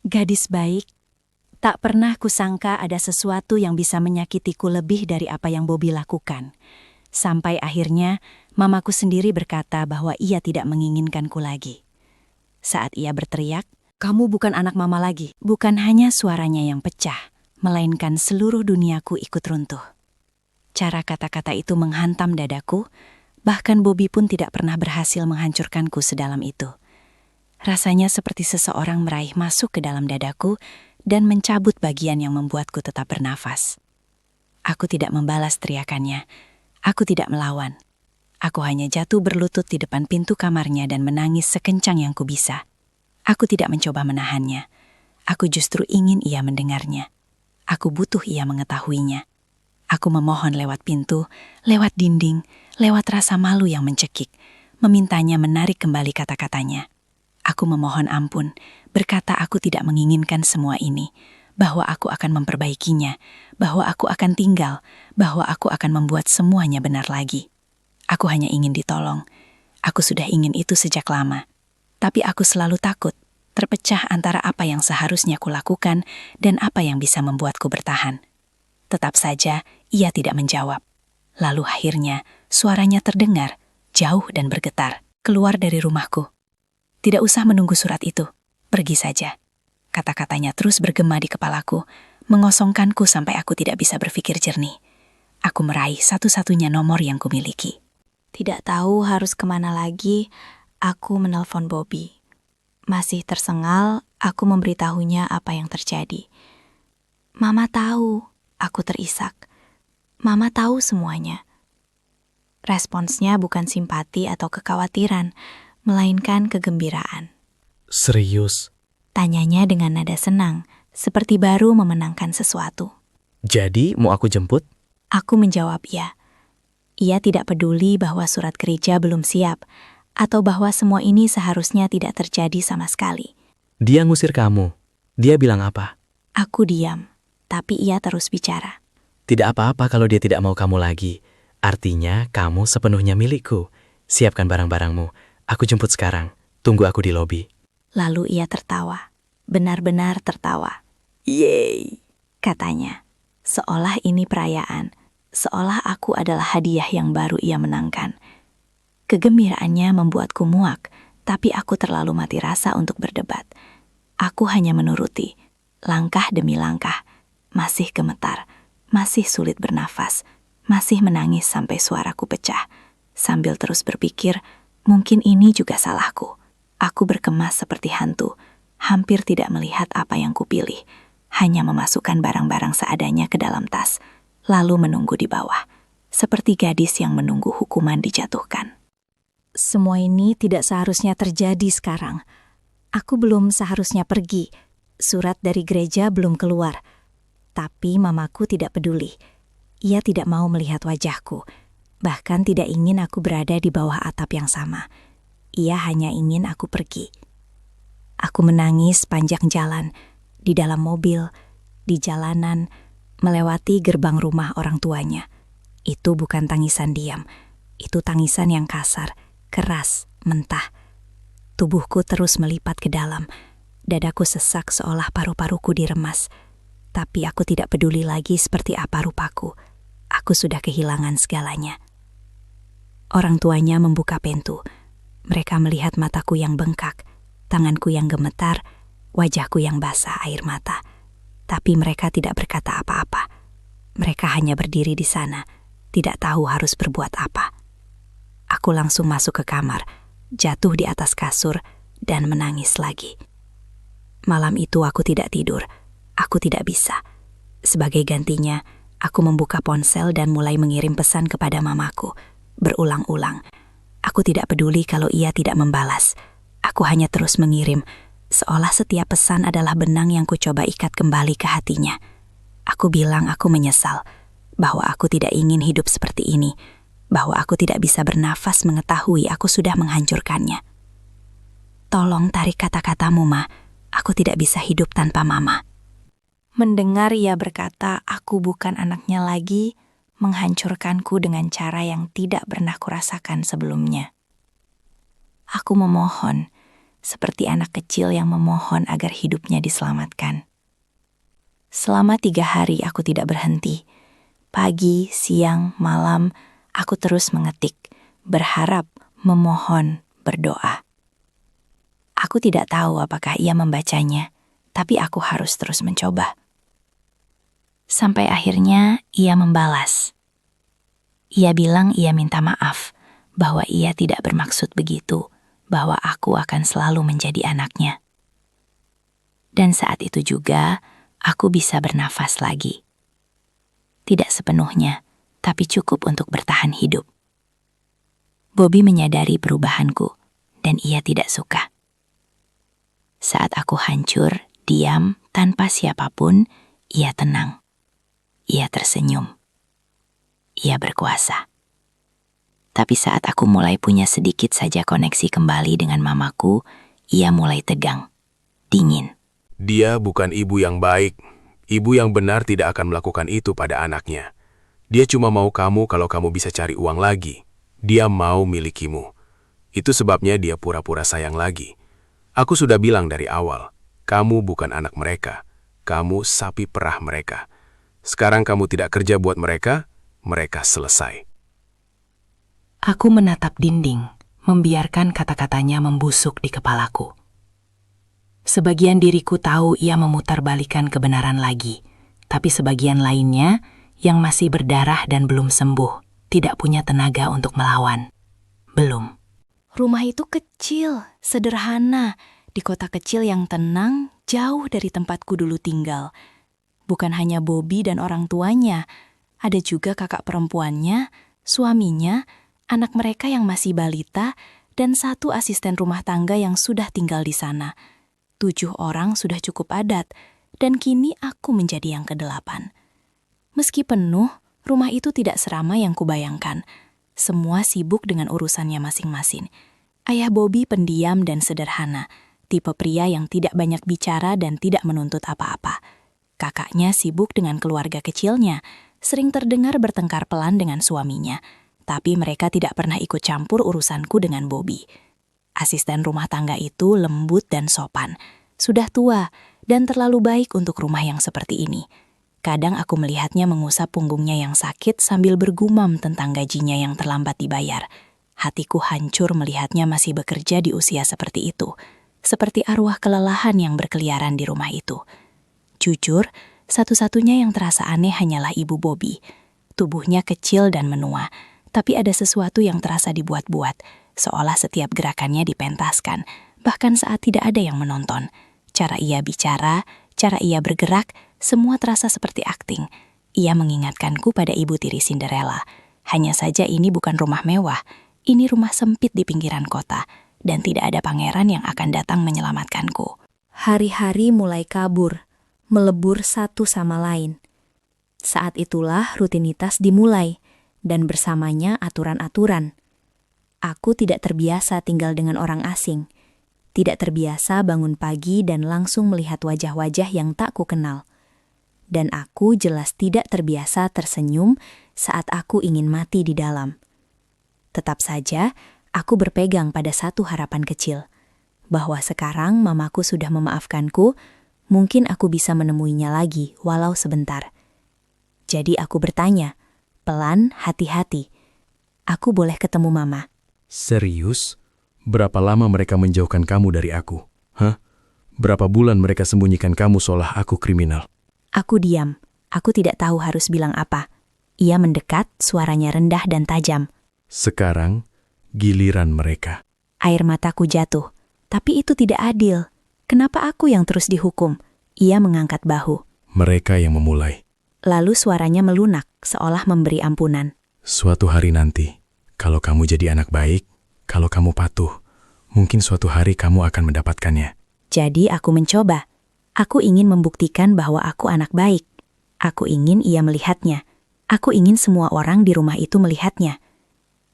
Gadis baik, tak pernah kusangka ada sesuatu yang bisa menyakitiku lebih dari apa yang Bobby lakukan. Sampai akhirnya, mamaku sendiri berkata bahwa ia tidak menginginkanku lagi. Saat ia berteriak, "Kamu bukan anak mama lagi." Bukan hanya suaranya yang pecah, melainkan seluruh duniaku ikut runtuh. Cara kata-kata itu menghantam dadaku, bahkan Bobby pun tidak pernah berhasil menghancurkanku sedalam itu. Rasanya seperti seseorang meraih masuk ke dalam dadaku dan mencabut bagian yang membuatku tetap bernafas. Aku tidak membalas teriakannya. Aku tidak melawan. Aku hanya jatuh berlutut di depan pintu kamarnya dan menangis sekencang yang kubisa. Aku tidak mencoba menahannya. Aku justru ingin ia mendengarnya. Aku butuh ia mengetahuinya. Aku memohon lewat pintu, lewat dinding, lewat rasa malu yang mencekik, memintanya menarik kembali kata-katanya. Aku memohon ampun, berkata aku tidak menginginkan semua ini, bahwa aku akan memperbaikinya, bahwa aku akan tinggal, bahwa aku akan membuat semuanya benar lagi. Aku hanya ingin ditolong. Aku sudah ingin itu sejak lama. Tapi aku selalu takut, terpecah antara apa yang seharusnya kulakukan dan apa yang bisa membuatku bertahan. Tetap saja, ia tidak menjawab. Lalu akhirnya, suaranya terdengar, jauh dan bergetar, keluar dari rumahku. Tidak usah menunggu surat itu, pergi saja. Kata-katanya terus bergema di kepalaku, mengosongkanku sampai aku tidak bisa berpikir jernih. Aku meraih satu-satunya nomor yang kumiliki. Tidak tahu harus kemana lagi, aku menelpon Bobby. Masih tersengal, aku memberitahunya apa yang terjadi. Mama tahu, aku terisak. Mama tahu semuanya. Responsnya bukan simpati atau kekhawatiran, melainkan kegembiraan. Serius? Tanyanya dengan nada senang, seperti baru memenangkan sesuatu. Jadi mau aku jemput? Aku menjawab ya. Ia tidak peduli bahwa surat gereja belum siap, atau bahwa semua ini seharusnya tidak terjadi sama sekali. Dia ngusir kamu. Dia bilang apa? Aku diam, tapi ia terus bicara. Tidak apa-apa kalau dia tidak mau kamu lagi. Artinya kamu sepenuhnya milikku. Siapkan barang-barangmu. Aku jemput sekarang. Tunggu aku di lobi. Lalu ia tertawa. Benar-benar tertawa. Yeay, katanya. Seolah ini perayaan. Seolah aku adalah hadiah yang baru ia menangkan. Kegembiraannya membuatku muak, tapi aku terlalu mati rasa untuk berdebat. Aku hanya menuruti, langkah demi langkah, masih gemetar, masih sulit bernafas, masih menangis sampai suaraku pecah, sambil terus berpikir, mungkin ini juga salahku. Aku berkemas seperti hantu, hampir tidak melihat apa yang kupilih, hanya memasukkan barang-barang seadanya ke dalam tas, lalu menunggu di bawah, seperti gadis yang menunggu hukuman dijatuhkan. Semua ini tidak seharusnya terjadi sekarang. Aku belum seharusnya pergi. Surat dari gereja belum keluar. Tapi mamaku tidak peduli. Ia tidak mau melihat wajahku. Bahkan tidak ingin aku berada di bawah atap yang sama. Ia hanya ingin aku pergi. Aku menangis sepanjang jalan, di dalam mobil, di jalanan, melewati gerbang rumah orang tuanya. Itu bukan tangisan diam. Itu tangisan yang kasar, keras, mentah. Tubuhku terus melipat ke dalam. Dadaku sesak seolah paru-paruku diremas. Tapi aku tidak peduli lagi seperti apa rupaku. Aku sudah kehilangan segalanya. Orang tuanya membuka pintu. Mereka melihat mataku yang bengkak, tanganku yang gemetar, wajahku yang basah air mata. Tapi mereka tidak berkata apa-apa. Mereka hanya berdiri di sana, tidak tahu harus berbuat apa. Aku langsung masuk ke kamar, jatuh di atas kasur, dan menangis lagi. Malam itu aku tidak tidur. Aku tidak bisa. Sebagai gantinya, aku membuka ponsel dan mulai mengirim pesan kepada mamaku, berulang-ulang. Aku tidak peduli kalau ia tidak membalas. Aku hanya terus mengirim, seolah setiap pesan adalah benang yang kucoba ikat kembali ke hatinya. Aku bilang aku menyesal, bahwa aku tidak ingin hidup seperti ini, bahwa aku tidak bisa bernafas mengetahui aku sudah menghancurkannya. Tolong tarik kata-katamu, Ma. Aku tidak bisa hidup tanpa Mama. Mendengar ia berkata aku bukan anaknya lagi, menghancurkanku dengan cara yang tidak pernah kurasakan sebelumnya. Aku memohon, seperti anak kecil yang memohon agar hidupnya diselamatkan. Selama 3 hari aku tidak berhenti. Pagi, siang, malam, aku terus mengetik, berharap, memohon, berdoa. Aku tidak tahu apakah ia membacanya, tapi aku harus terus mencoba. Sampai akhirnya ia membalas. Ia bilang ia minta maaf, bahwa ia tidak bermaksud begitu, bahwa aku akan selalu menjadi anaknya. Dan saat itu juga, aku bisa bernafas lagi. Tidak sepenuhnya, tapi cukup untuk bertahan hidup. Bobby menyadari perubahanku, dan ia tidak suka. Saat aku hancur, diam, tanpa siapapun, ia tenang. Ia tersenyum. Ia berkuasa. Tapi saat aku mulai punya sedikit saja koneksi kembali dengan mamaku, ia mulai tegang, dingin. Dia bukan ibu yang baik. Ibu yang benar tidak akan melakukan itu pada anaknya. Dia cuma mau kamu kalau kamu bisa cari uang lagi. Dia mau milikimu. Itu sebabnya dia pura-pura sayang lagi. Aku sudah bilang dari awal, kamu bukan anak mereka. Kamu sapi perah mereka. Sekarang kamu tidak kerja buat mereka, mereka selesai. Aku menatap dinding, membiarkan kata-katanya membusuk di kepalaku. Sebagian diriku tahu ia memutarbalikkan kebenaran lagi, tapi sebagian lainnya, yang masih berdarah dan belum sembuh, tidak punya tenaga untuk melawan. Belum. Rumah itu kecil, sederhana, di kota kecil yang tenang, jauh dari tempatku dulu tinggal. Bukan hanya Bobby dan orang tuanya, ada juga kakak perempuannya, suaminya, anak mereka yang masih balita, dan 1 asisten rumah tangga yang sudah tinggal di sana. 7 orang sudah cukup padat, dan kini aku menjadi yang ke-8. Meski penuh, rumah itu tidak seramai yang kubayangkan. Semua sibuk dengan urusannya masing-masing. Ayah Bobby pendiam dan sederhana, tipe pria yang tidak banyak bicara dan tidak menuntut apa-apa. Kakaknya sibuk dengan keluarga kecilnya, sering terdengar bertengkar pelan dengan suaminya, tapi mereka tidak pernah ikut campur urusanku dengan Bobby. Asisten rumah tangga itu lembut dan sopan, sudah tua dan terlalu baik untuk rumah yang seperti ini. Kadang aku melihatnya mengusap punggungnya yang sakit sambil bergumam tentang gajinya yang terlambat dibayar. Hatiku hancur melihatnya masih bekerja di usia seperti itu, seperti arwah kelelahan yang berkeliaran di rumah itu. Jujur, satu-satunya yang terasa aneh hanyalah ibu Bobby. Tubuhnya kecil dan menua, tapi ada sesuatu yang terasa dibuat-buat, seolah setiap gerakannya dipentaskan, bahkan saat tidak ada yang menonton. Cara ia bicara, cara ia bergerak, semua terasa seperti akting. Ia mengingatkanku pada ibu tiri Cinderella. Hanya saja ini bukan rumah mewah, ini rumah sempit di pinggiran kota, dan tidak ada pangeran yang akan datang menyelamatkanku. Hari-hari mulai kabur, melebur satu sama lain. Saat itulah rutinitas dimulai, dan bersamanya aturan-aturan. Aku tidak terbiasa tinggal dengan orang asing, tidak terbiasa bangun pagi dan langsung melihat wajah-wajah yang tak kukenal. Dan aku jelas tidak terbiasa tersenyum saat aku ingin mati di dalam. Tetap saja, aku berpegang pada satu harapan kecil, bahwa sekarang mamaku sudah memaafkanku, mungkin aku bisa menemuinya lagi walau sebentar. Jadi aku bertanya, pelan, hati-hati, aku boleh ketemu mama? Serius? Berapa lama mereka menjauhkan kamu dari aku? Hah? Berapa bulan mereka sembunyikan kamu seolah aku kriminal? Aku diam. Aku tidak tahu harus bilang apa. Ia mendekat, suaranya rendah dan tajam. Sekarang, giliran mereka. Air mataku jatuh. Tapi itu tidak adil. Kenapa aku yang terus dihukum? Ia mengangkat bahu. Mereka yang memulai. Lalu suaranya melunak, seolah memberi ampunan. Suatu hari nanti, kalau kamu jadi anak baik, kalau kamu patuh, mungkin suatu hari kamu akan mendapatkannya. Jadi aku mencoba. Aku ingin membuktikan bahwa aku anak baik. Aku ingin ia melihatnya. Aku ingin semua orang di rumah itu melihatnya.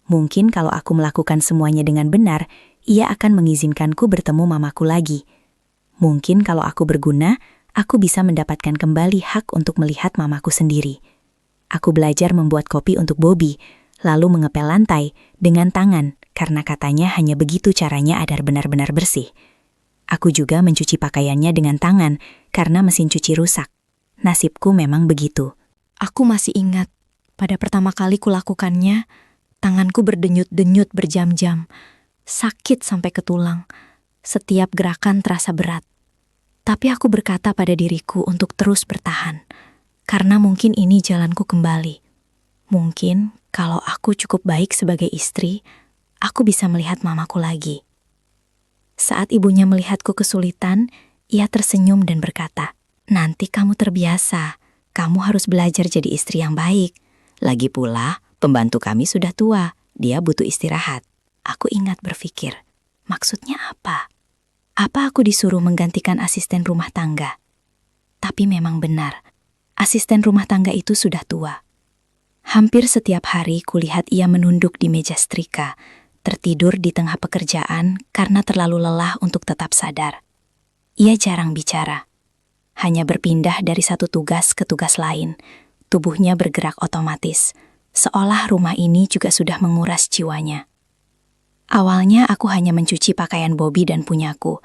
Mungkin kalau aku melakukan semuanya dengan benar, ia akan mengizinkanku bertemu mamaku lagi. Mungkin kalau aku berguna, aku bisa mendapatkan kembali hak untuk melihat mamaku sendiri. Aku belajar membuat kopi untuk Bobby, lalu mengepel lantai dengan tangan, karena katanya hanya begitu caranya agar benar-benar bersih. Aku juga mencuci pakaiannya dengan tangan karena mesin cuci rusak. Nasibku memang begitu. Aku masih ingat, pada pertama kali kulakukannya, tanganku berdenyut-denyut berjam-jam. Sakit sampai ke tulang. Setiap gerakan terasa berat. Tapi aku berkata pada diriku untuk terus bertahan. Karena mungkin ini jalanku kembali. Mungkin kalau aku cukup baik sebagai istri, aku bisa melihat mamaku lagi. Saat ibunya melihatku kesulitan, ia tersenyum dan berkata, "Nanti kamu terbiasa. Kamu harus belajar jadi istri yang baik. Lagi pula, pembantu kami sudah tua. Dia butuh istirahat." Aku ingat berpikir, maksudnya apa? Apa aku disuruh menggantikan asisten rumah tangga? Tapi memang benar, asisten rumah tangga itu sudah tua. Hampir setiap hari kulihat ia menunduk di meja setrika, tertidur di tengah pekerjaan karena terlalu lelah untuk tetap sadar. Ia jarang bicara, hanya berpindah dari satu tugas ke tugas lain. Tubuhnya bergerak otomatis, seolah rumah ini juga sudah menguras jiwanya. Awalnya aku hanya mencuci pakaian Bobby dan punyaku,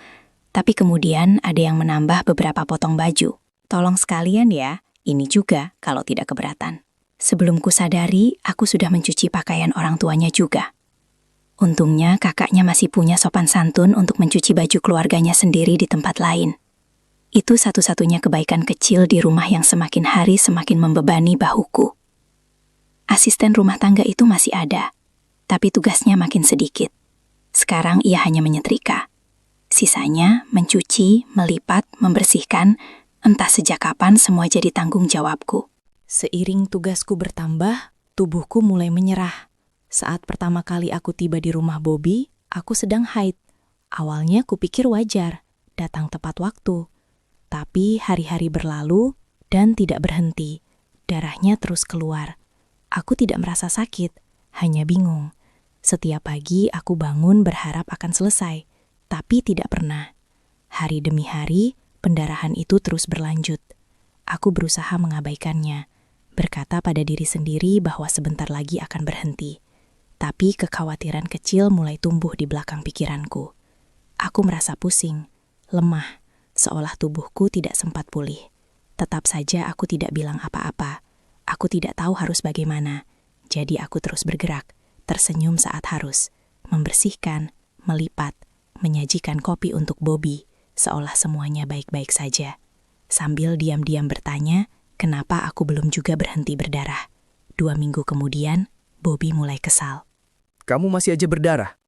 tapi kemudian ada yang menambah beberapa potong baju. "Tolong sekalian ya, ini juga kalau tidak keberatan." Sebelum kusadari, aku sudah mencuci pakaian orang tuanya juga. Untungnya kakaknya masih punya sopan santun untuk mencuci baju keluarganya sendiri di tempat lain. Itu satu-satunya kebaikan kecil di rumah yang semakin hari semakin membebani bahuku. Asisten rumah tangga itu masih ada, tapi tugasnya makin sedikit. Sekarang ia hanya menyetrika. Sisanya mencuci, melipat, membersihkan, entah sejak kapan semua jadi tanggung jawabku. Seiring tugasku bertambah, tubuhku mulai menyerah. Saat pertama kali aku tiba di rumah Bobby, aku sedang haid. Awalnya kupikir wajar, datang tepat waktu. Tapi hari-hari berlalu dan tidak berhenti. Darahnya terus keluar. Aku tidak merasa sakit, hanya bingung. Setiap pagi aku bangun berharap akan selesai, tapi tidak pernah. Hari demi hari, pendarahan itu terus berlanjut. Aku berusaha mengabaikannya, berkata pada diri sendiri bahwa sebentar lagi akan berhenti. Tapi kekhawatiran kecil mulai tumbuh di belakang pikiranku. Aku merasa pusing, lemah, seolah tubuhku tidak sempat pulih. Tetap saja aku tidak bilang apa-apa. Aku tidak tahu harus bagaimana. Jadi aku terus bergerak, tersenyum saat harus, membersihkan, melipat, menyajikan kopi untuk Bobby, seolah semuanya baik-baik saja. Sambil diam-diam bertanya, kenapa aku belum juga berhenti berdarah. 2 minggu kemudian, Bobby mulai kesal. "Kamu masih aja berdarah?"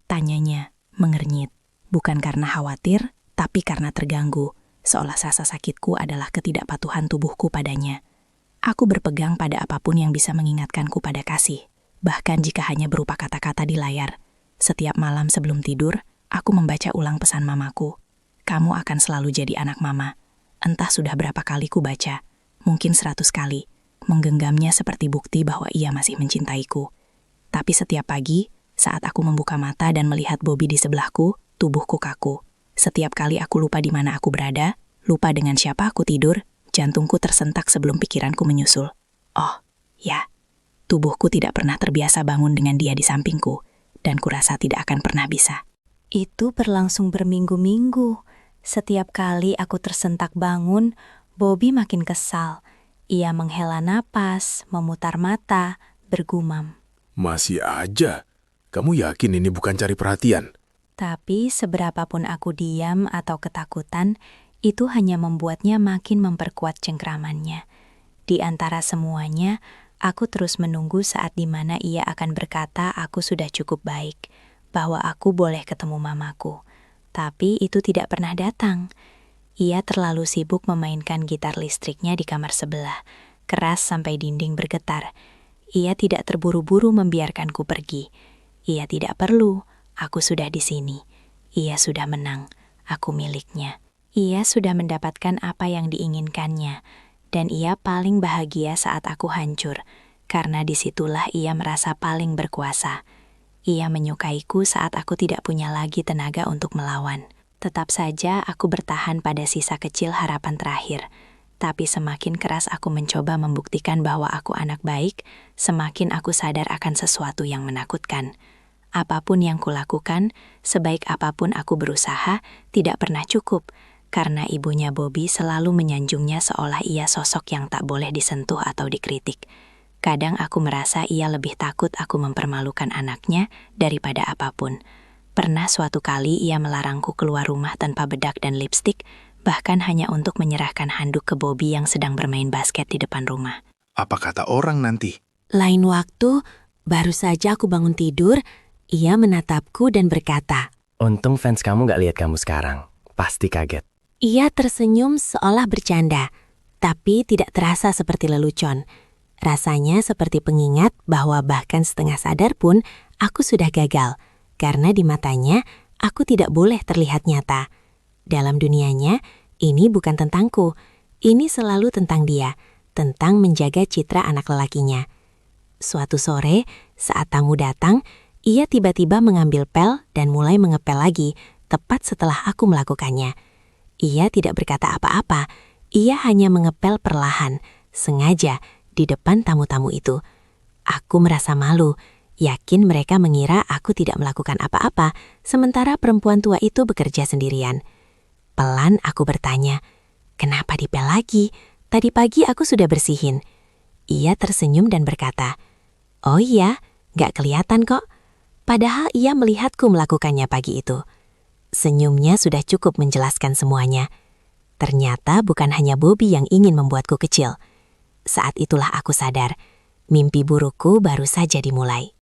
Tanyanya, mengernyit. Bukan karena khawatir, tapi karena terganggu, seolah rasa sakitku adalah ketidakpatuhan tubuhku padanya. Aku berpegang pada apapun yang bisa mengingatkanku pada kasih, bahkan jika hanya berupa kata-kata di layar. Setiap malam sebelum tidur, aku membaca ulang pesan mamaku. "Kamu akan selalu jadi anak mama." Entah sudah berapa kali ku baca, mungkin 100 kali, menggenggamnya seperti bukti bahwa ia masih mencintaiku. Tapi setiap pagi, saat aku membuka mata dan melihat Bobby di sebelahku, tubuhku kaku. Setiap kali aku lupa di mana aku berada, lupa dengan siapa aku tidur, jantungku tersentak sebelum pikiranku menyusul. Oh, ya, tubuhku tidak pernah terbiasa bangun dengan dia di sampingku, dan kurasa tidak akan pernah bisa. Itu berlangsung berminggu-minggu. Setiap kali aku tersentak bangun, Bobby makin kesal. Ia menghela napas, memutar mata, bergumam. Masih aja? Kamu yakin ini bukan cari perhatian? Tapi seberapapun aku diam atau ketakutan, itu hanya membuatnya makin memperkuat cengkramannya. Di antara semuanya, aku terus menunggu saat di mana ia akan berkata aku sudah cukup baik, bahwa aku boleh ketemu mamaku. Tapi itu tidak pernah datang. Ia terlalu sibuk memainkan gitar listriknya di kamar sebelah, keras sampai dinding bergetar. Ia tidak terburu-buru membiarkanku pergi. Ia tidak perlu, aku sudah di sini. Ia sudah menang, aku miliknya. Ia sudah mendapatkan apa yang diinginkannya, dan ia paling bahagia saat aku hancur, karena disitulah ia merasa paling berkuasa. Ia menyukaiku saat aku tidak punya lagi tenaga untuk melawan. Tetap saja aku bertahan pada sisa kecil harapan terakhir. Tapi semakin keras aku mencoba membuktikan bahwa aku anak baik, semakin aku sadar akan sesuatu yang menakutkan. Apapun yang kulakukan, sebaik apapun aku berusaha, tidak pernah cukup, karena ibunya Bobby selalu menyanjungnya seolah ia sosok yang tak boleh disentuh atau dikritik. Kadang aku merasa ia lebih takut aku mempermalukan anaknya daripada apapun. Pernah suatu kali ia melarangku keluar rumah tanpa bedak dan lipstik, bahkan hanya untuk menyerahkan handuk ke Bobby yang sedang bermain basket di depan rumah. Apa kata orang nanti? Lain waktu, baru saja aku bangun tidur, ia menatapku dan berkata, Untung fans kamu gak lihat kamu sekarang. Pasti kaget. ia tersenyum seolah bercanda, tapi tidak terasa seperti lelucon. Rasanya seperti pengingat bahwa bahkan setengah sadar pun aku sudah gagal, karena di matanya aku tidak boleh terlihat nyata. Dalam dunianya, ini bukan tentangku, ini selalu tentang dia, tentang menjaga citra anak lelakinya. Suatu sore, saat tamu datang, ia tiba-tiba mengambil pel dan mulai mengepel lagi, tepat setelah aku melakukannya. Ia tidak berkata apa-apa, ia hanya mengepel perlahan, sengaja, di depan tamu-tamu itu. Aku merasa malu, yakin mereka mengira aku tidak melakukan apa-apa, sementara perempuan tua itu bekerja sendirian. Pelan aku bertanya, kenapa dipel lagi? Tadi pagi aku sudah bersihin. Ia tersenyum dan berkata, oh iya, gak kelihatan kok. Padahal ia melihatku melakukannya pagi itu. Senyumnya sudah cukup menjelaskan semuanya. Ternyata bukan hanya Bobby yang ingin membuatku kecil. Saat itulah aku sadar, mimpi burukku baru saja dimulai.